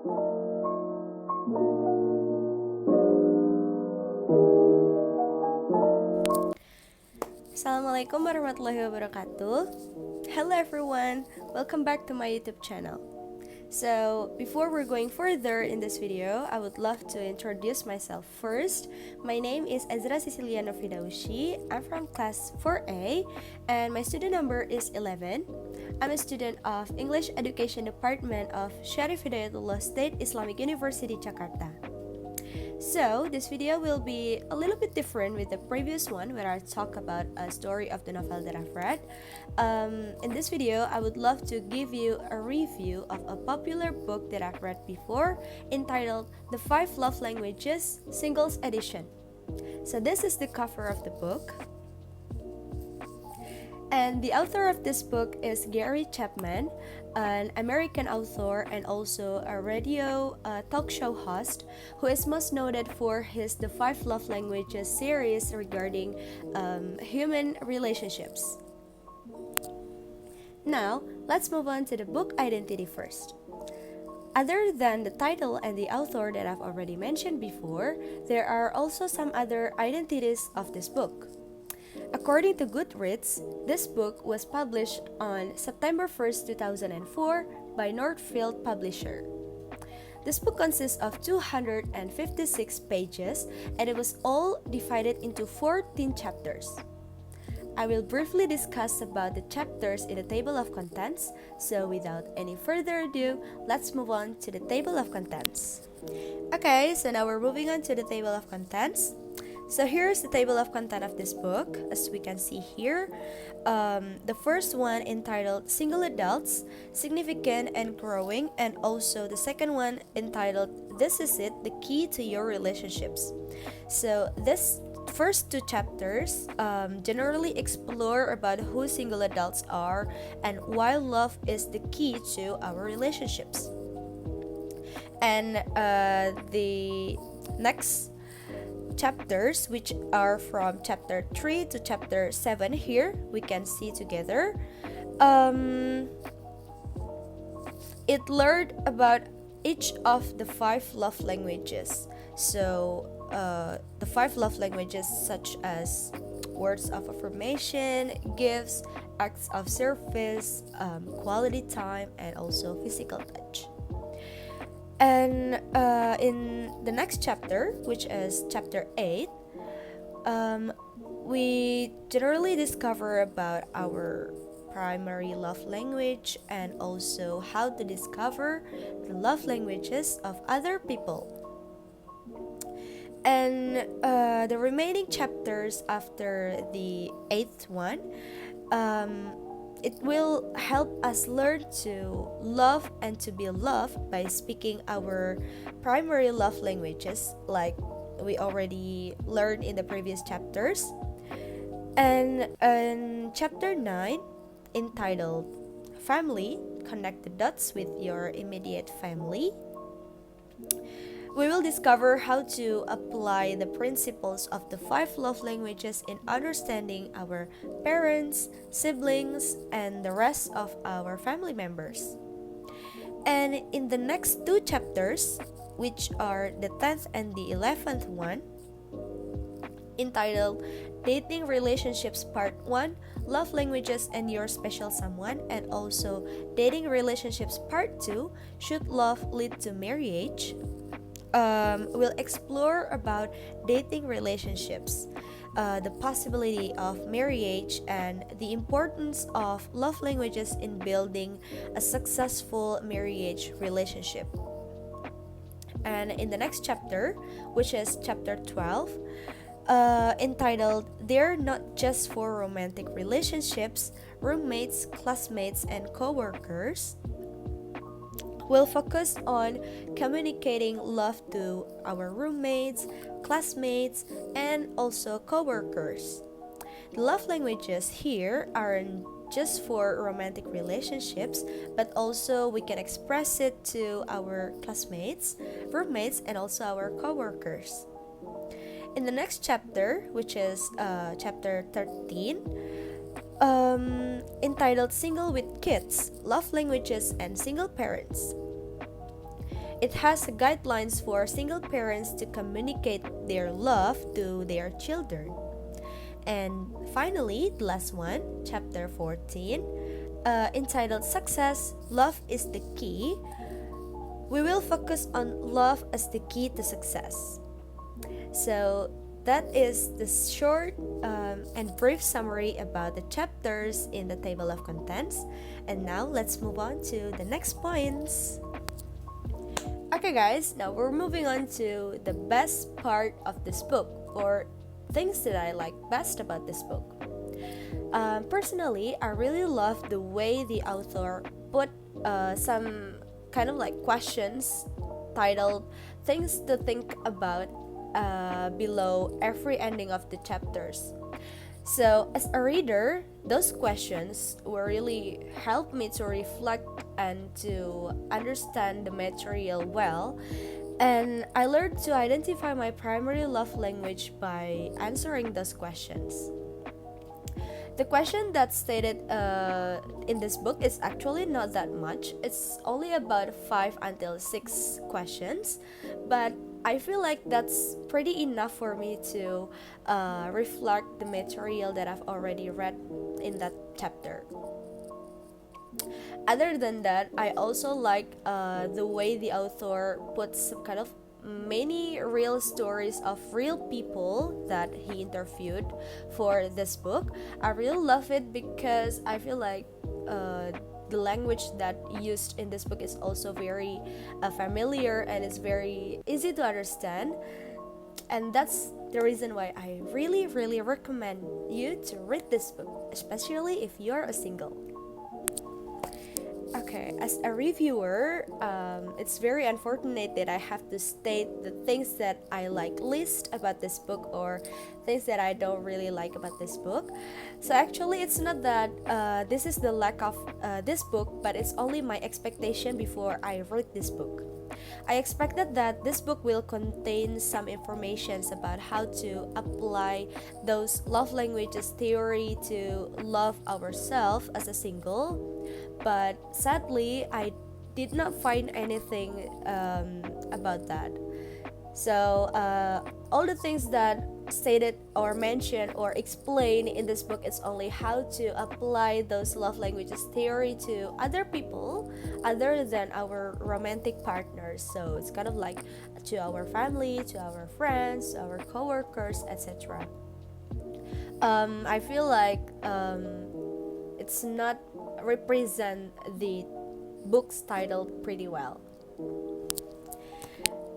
Assalamualaikum warahmatullahi wabarakatuh. Hello everyone, welcome back to my YouTube channel. So, before we're going further in this video, I would love to introduce myself first. My name is Ezra Sisilya Noor Firdausyi. I'm from class 4A and my student number is 11. I'm a student of English Education Department of Syarif Hidayatullah State Islamic University, Jakarta. So, this video will be a little bit different with the previous one where I talk about a story of the novel that I've read. In this video, I would love to give you a review of a popular book that I've read before entitled The 5 Love Languages Singles Edition. So, this is the cover of the book. And the author of this book is Chapman, an American author and also a radio talk show host who is most noted for his The 5 Love Languages series regarding human relationships. Now, let's move on to the book identity first. Other than the title and the author that I've already mentioned before, there are also some other identities of this book. According to Goodreads, this book was published on September 1st, 2004 by Northfield publisher. This book consists of 256 pages and it was all divided into 14 chapters. I will briefly discuss about the chapters in the table of contents, so without any further ado, let's move on to the table of contents. Okay, so now we're moving on to the table of contents. So here's the table of content of this book, as we can see here. The first one entitled Single Adults, Significant and Growing, and also the second one entitled This Is It, The Key to Your Relationships. So this first two chapters generally explore about who single adults are and why love is the key to our relationships. And the next chapters, which are from chapter 3 to chapter 7 here, we can see together. It learned about each of the 5 love languages. So the 5 love languages such as words of affirmation, gifts, acts of service, quality time, and also physical touch. And in the next chapter, which is chapter 8, we generally discover about our primary love language and also how to discover the love languages of other people. And the remaining chapters after the 8th one, it will help us learn to love and to be loved by speaking our primary love languages, like we already learned in the previous chapters. And in chapter 9, entitled Family, Connect the Dots with Your Immediate Family, we will discover how to apply the principles of the 5 love languages in understanding our parents, siblings, and the rest of our family members. And in the next 2 chapters, which are the 10th and the 11th one, entitled Dating Relationships Part 1, Love Languages and Your Special Someone, and also Dating Relationships Part 2, Should Love Lead to Marriage, we'll explore about dating relationships, the possibility of marriage, and the importance of love languages in building a successful marriage relationship. And in the next chapter, which is chapter 12, entitled They're Not Just for Romantic Relationships, Roommates, Classmates, and Co-workers, we'll focus on communicating love to our roommates, classmates, and also co-workers. The love languages here aren't just for romantic relationships, but also we can express it to our classmates, roommates, and also our co-workers. In the next chapter, which is chapter 13, entitled Single with Kids, Love Languages and Single Parents. It has guidelines for single parents to communicate their love to their children. And finally, the last one, chapter 14, entitled Success, Love is the Key. We will focus on love as the key to success. So that is the short and brief summary about the chapters in the table of contents. And now let's move on to the next points. Okay, guys, now we're moving on to the best part of this book, or things that I like best about this book. Personally, I really love the way the author put some kind of like questions titled Things to Think About below every ending of the chapters. So, as a reader, those questions will really help me to reflect and to understand the material well. And I learned to identify my primary love language by answering those questions. The question that's stated in this book is actually not that much. It's only about 5 until 6 questions, but I feel like that's pretty enough for me to reflect the material that I've already read in that chapter. Other than that, I also like the way the author puts some kind of many real stories of real people that he interviewed for this book. I really love it because I feel like the language that used in this book is also very familiar and it's very easy to understand. And that's the reason why I really, really recommend you to read this book, especially if you're a single. Okay, as a reviewer, it's very unfortunate that I have to state the things that I like least about this book or things that I don't really like about this book. So actually, it's not that this is the lack of this book, but it's only my expectation before I read this book. I expected that this book will contain some information about how to apply those love languages theory to love ourselves as a single, but sadly I did not find anything about that. So all the things that stated or mentioned or explained in this book is only how to apply those love languages theory to other people other than our romantic partners. So it's kind of like to our family, to our friends, our coworkers, etc. I feel like it's not represent the book's title pretty well.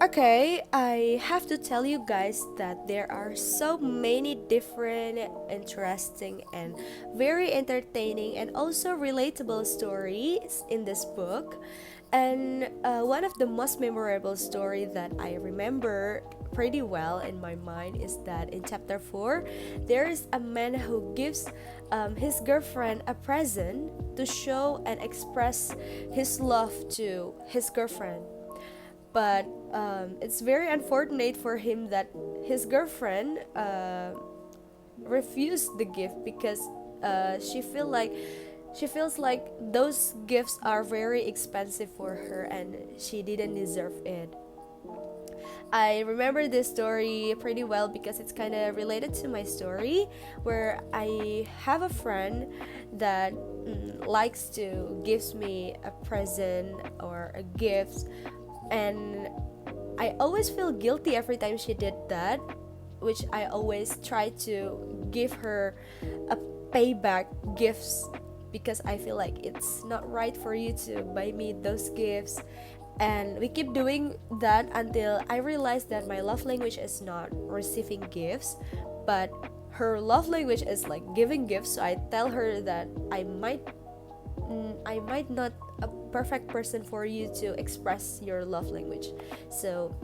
Okay, I have to tell you guys that there are so many different, interesting, and very entertaining and also relatable stories in this book. And one of the most memorable story that I remember pretty well in my mind is that in chapter 4, there is a man who gives his girlfriend a present to show and express his love to his girlfriend. But it's very unfortunate for him that his girlfriend refused the gift because she feels like those gifts are very expensive for her and she didn't deserve it. I remember this story pretty well because it's kind of related to my story, where I have a friend that likes to gives me a present or a gift, and I always feel guilty every time she did that, which I always try to give her a payback gifts because I feel like it's not right for you to buy me those gifts. And we keep doing that until I realized that my love language is not receiving gifts, but her love language is like giving gifts. So I tell her that I might not a perfect person for you to express your love language. So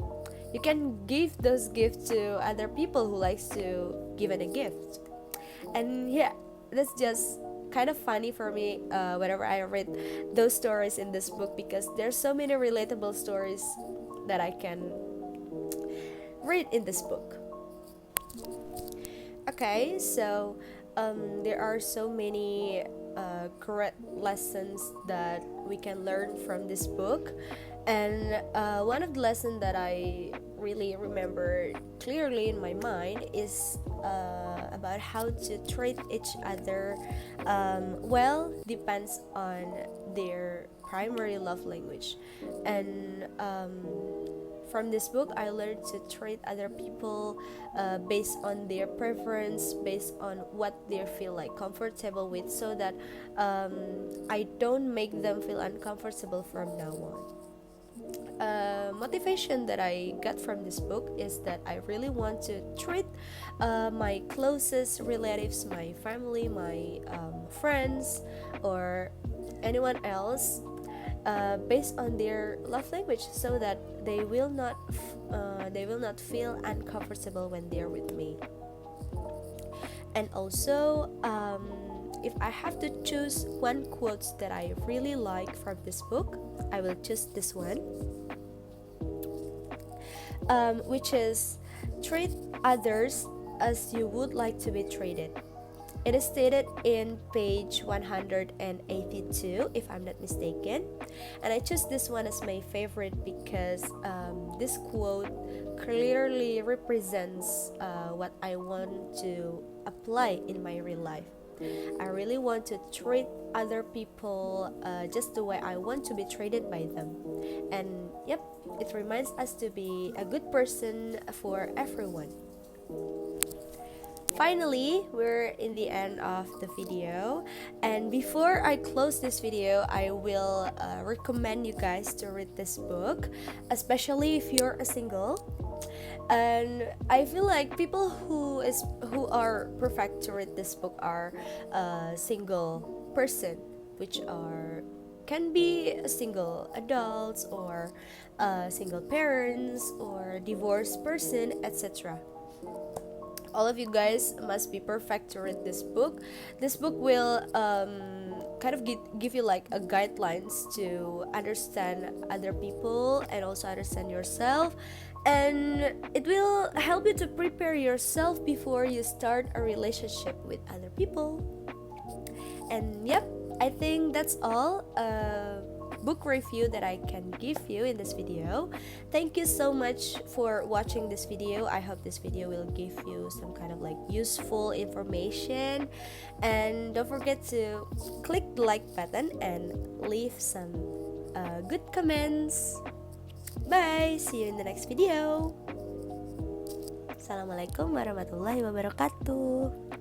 you can give those gifts to other people who likes to give it a gift. And yeah, that's just kind of funny for me whenever I read those stories in this book, because there's so many relatable stories that I can read in this book. Okay, so there are so many correct lessons that we can learn from this book, And one of the lessons that I really remember clearly in my mind is about how to treat each other well depends on their primary love language. And from this book, I learned to treat other people based on their preference, based on what they feel like comfortable with, so that I don't make them feel uncomfortable from now on. Motivation that I got from this book is that I really want to treat my closest relatives, my family, my friends, or anyone else based on their love language, so that they will not feel uncomfortable when they're with me. And also, if I have to choose one quote that I really like from this book, I will choose this one, which is treat others as you would like to be treated. It is stated in page 182, if I'm not mistaken. And I choose this one as my favorite because this quote clearly represents what I want to apply in my real life. I really want to treat other people just the way I want to be treated by them. And yep, it reminds us to be a good person for everyone. Finally, we're in the end of the video, and before I close this video, I will recommend you guys to read this book, especially if you're a single. And I feel like people who are perfect to read this book are single person, which can be single adults or single parents or divorced person, etc. All of you guys must be perfect to read this book. This book will kind of give you like a guidelines to understand other people and also understand yourself, and it will help you to prepare yourself before you start a relationship with other people. And yep, I think that's all book review that I can give you in this video. Thank you so much for watching this video. I hope this video will give you some kind of like useful information, and don't forget to click the like button and leave some good comments. Bye, see you in the next video. Assalamualaikum warahmatullahi wabarakatuh.